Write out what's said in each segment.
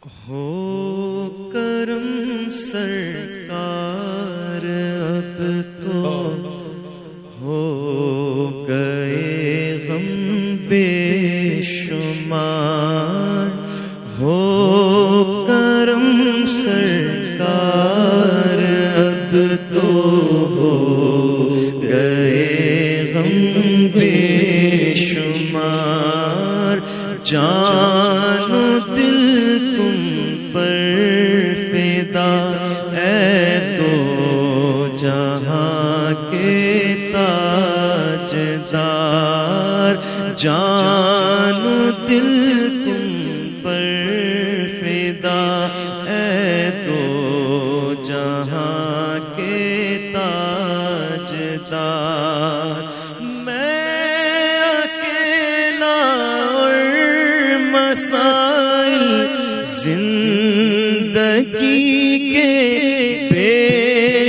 ہو کرم سرکار اب تو ہو گئے غم بے شمار، ہو کرم سرکار اب تو ہو گئے غم بے شمار، جان و دل تم پر فدا اے دو جہاں کے تاجدار، جان و دل تم پر فدا اے دو جہاں کے تاجدار، مسائل زندگی کے بے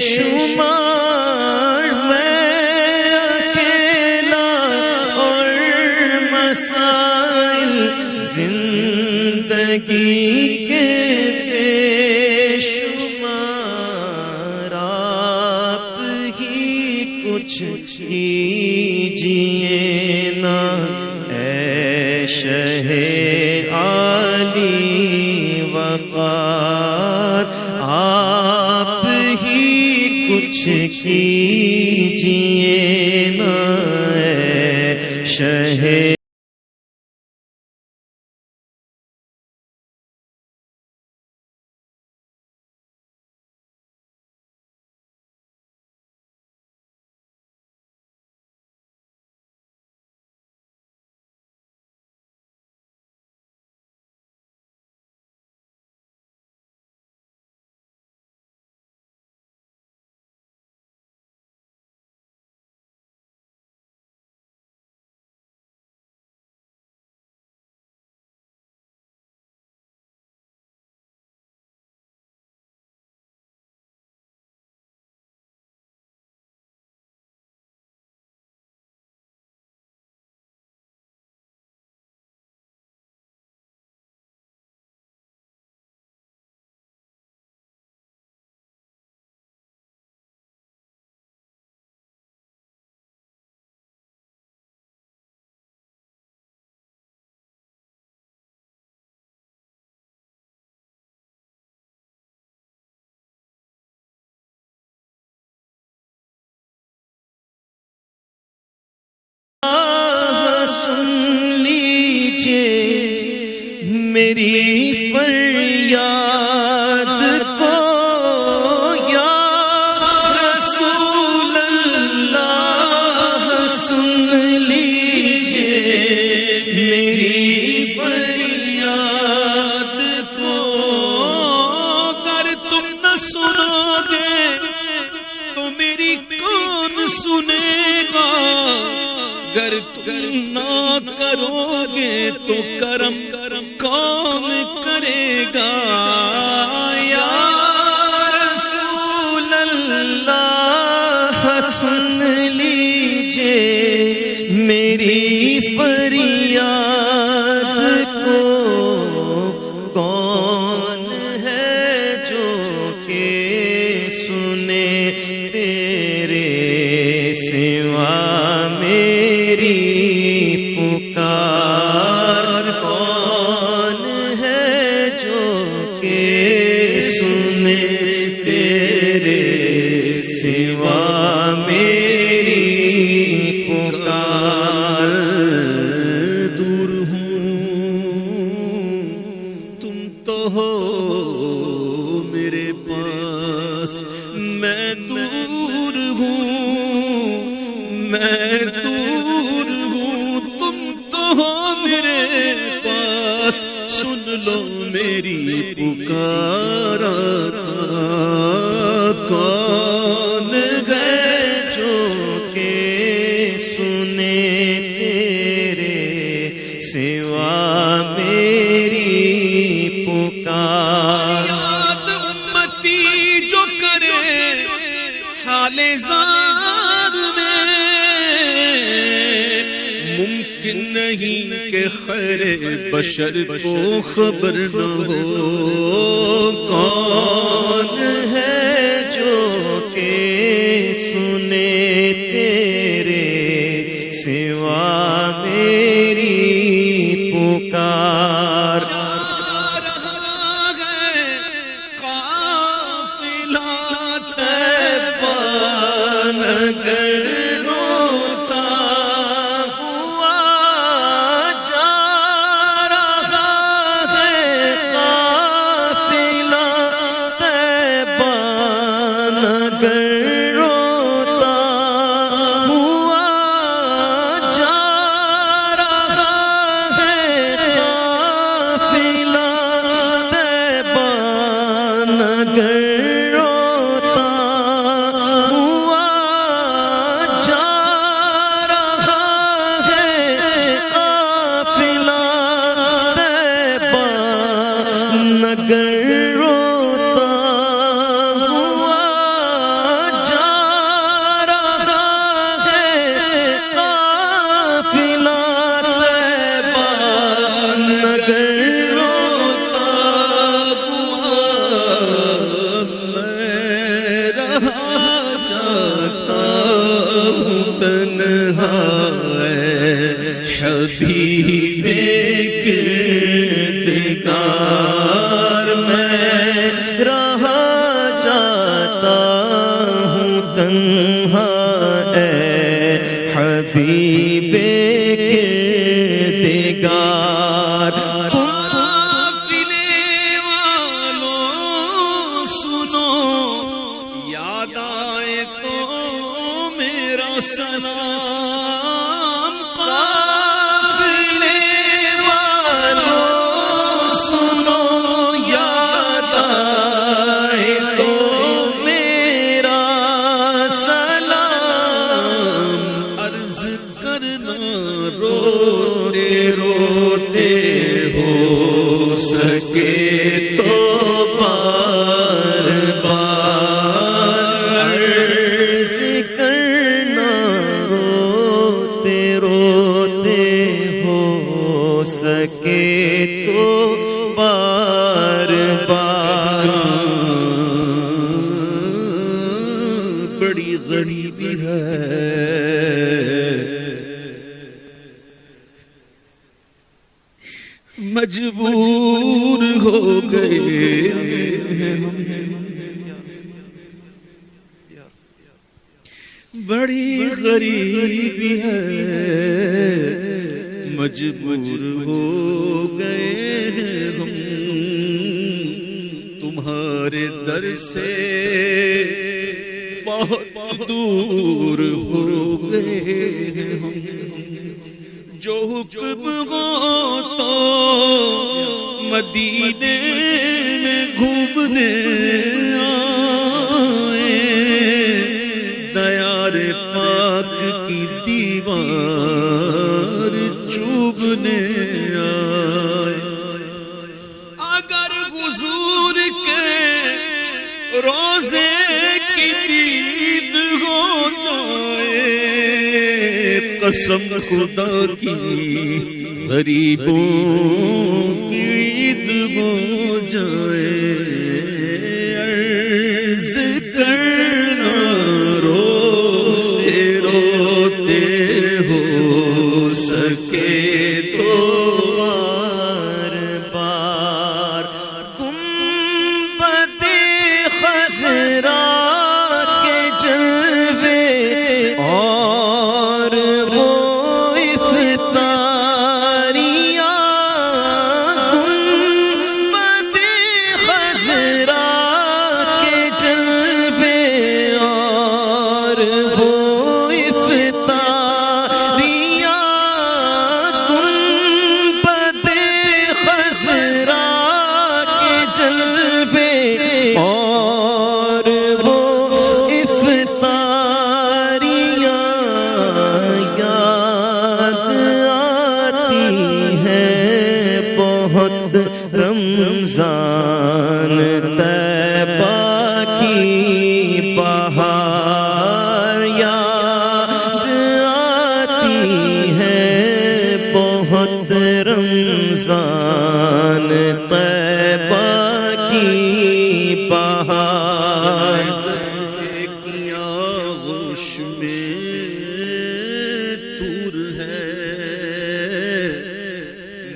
شمار، میں اکیلا اور مسائل زندگی کے بے شمار، آپ ہی کچھ کیجئے نا اے شہ عالی وقار، آپ ہی کچھ کیجئے نا اے شہ میری فریاد کو یا رسول اللہ سن لیجئے، میری فریاد کو اگر تم نہ سنو گے تو میری کون سنے گا، اگر تم نہ کرو گے تو کرم کون کرے گا، یا رسول اللہ سن لیجئے میری فریاد کو، کون ہے جو کہ سنے تیرے سوا میری پکار، کون ہے جو کہ سنے تیرے سوا میری پکار، دور ہوں تم تو ہو میرے پاس، میں دور ہوں میں دور ہوں تم تو ہو میرے پاس، سن لو میری پکار، کون ہے جو کہ سنے تیرے سوا میری پکار، یاد امتی جو کرے حال زار میں، ممکن نہیں کہ خیر بشر کو خبر نہ ہو، مگر روتا ہوا جا رہا ہے قافلہ طیبہ مگر روتا ہوا جا رہا ہے قافلہ طیبہ مگر روتا ہوا جا رہا ہے قافلہ طیبہ مگر روتا ہوا جا رہا ہے قافلہ طیبہ مگر روتا میں رہا جاتا ہوں تنہا حبیب کردگار میں رہا جاتا ہوں تنہا اے حبیب کردگار قافلے والوں سنو یاد آئے تو میرا سلام قافلے والوں سنو یاد آئے تو میرا سلام عرض کرنا روتے روتے ہو سکے تو بار بار عرض کرنا روتے روتے ہو سکے تو بار بار بڑی غریبی ہے مجبور ہو گئے ہیں ہم، بڑی غریبی ہے مجبور ہو گئے ہیں ہم، تمہارے در سے بہت دور ہو گئے ہیں ہم، جو حکم ہو تو مدینے میں گھومنے آئے، دیار پاک کی دیوار چوبنے آئے، اگر حضور کے روزے کی دید ہو جائے، قسم خدا کی غریبوں کی عید ہو جائے، عرض کرنا روتے روتے ہو سکے تو بار بار گنبد خضرا کے جلوے اور وہ افطاریاں، گنبد خضرا کے جلوے اور وہ افطاریاں، گنبد خضرا کے جلوے اور وہ افطاریاں یاد آتی ہیں بہت رمضان طیبہ کی بہار یاد آتی ہے بہت رمضان طیبہ کی بہار کیا ہوش میں تور ہے،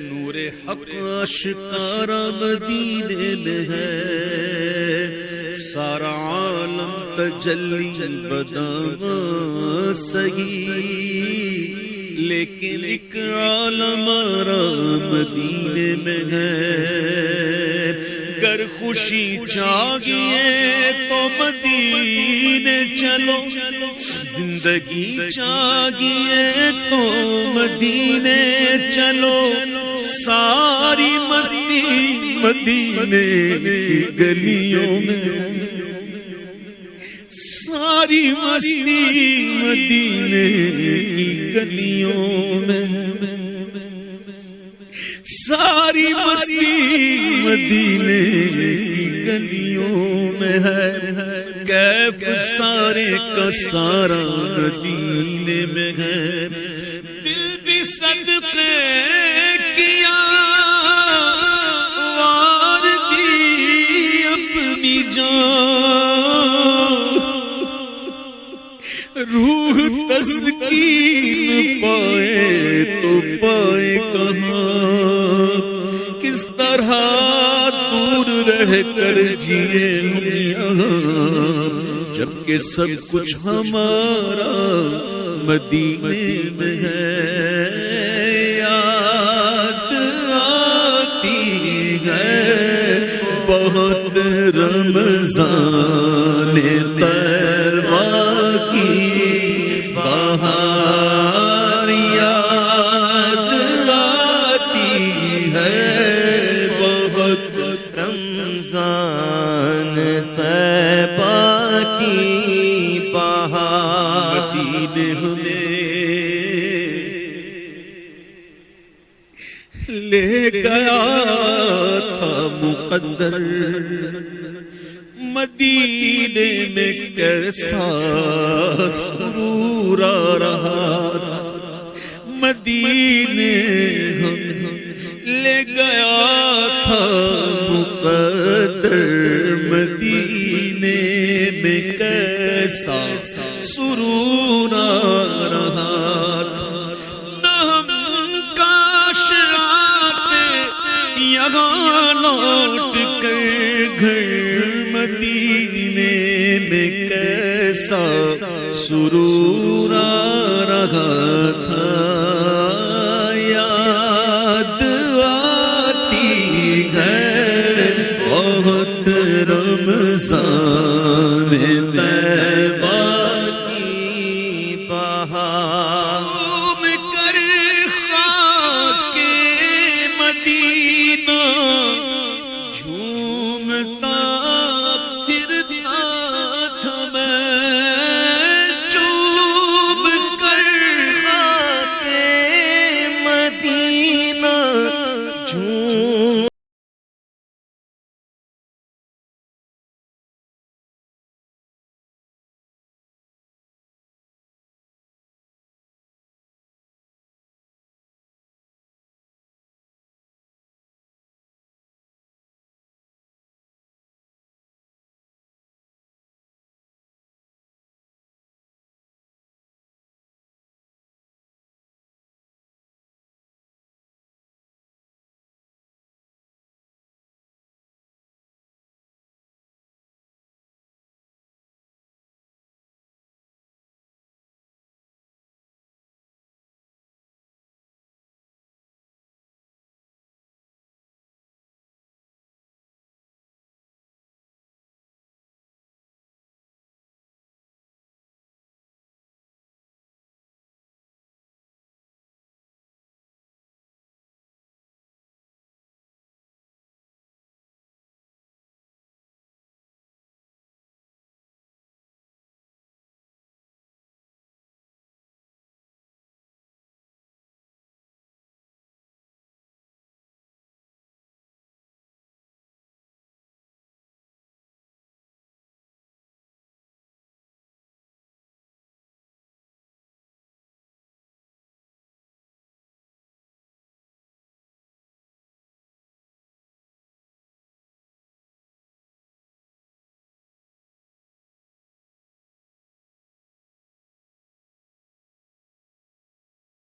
نور حق آشکارا مدینے میں ہے، سارا عالم تجلی بداں سہی، لیکن ایک عالم مدینے میں ہے۔ گر خوشی چاہیے تو مدینے چلو، زندگی چاہیے تو مدینے چلو، ساری مستی مدینے کی گلیوں میں، ساری مستی مدینے کی گلیوں میں، ساری مستی مدینے کی گلیوں میں ہے۔ کیف سارے کا سارا مدینے میں ہے۔ دل بھی صدقے کیا وار دی اپنی جان، روح تسکین پائے تو پائے کہاں، کس طرح دور رہ کر جیے یہاں، جبکہ سب کچھ ہمارا مدینے میں ہے۔ یاد آتی ہے بہت رمضان طیبہ کی بہار، یاد آتی ہے بہت رمضان طیبہ کی بہار۔ مدینے ہمیں لے گیا تھا مقدر، مدینے میں کیسا سرور آ رہا، مدینے ہم لے گیا تھا مقدر، مدینے میں کیسا سرور آ رہا تھا، نہ ہم کاش آتے یہاں لوٹ کر گھر، مدینے میں کیسا سرور آ رہا تھا۔ یاد آتی ہے بہت رمضان طیبہ کی بہار، چوم کر خاک مدینہ جھومتا پھرتا تھا میں، چوم کر خاک مدینہ جھوم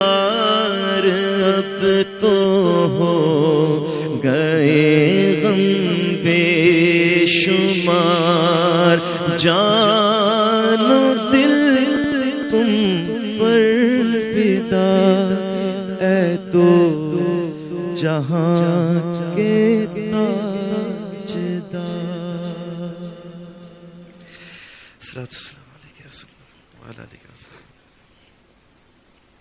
اب تو ہو گئے غم بے شمار، جان و دل تم پر فدا، اے تو جہاں کے تاجدار۔ السلام علیکم یا رسول اللہ وعلی آلہ وصحبہ۔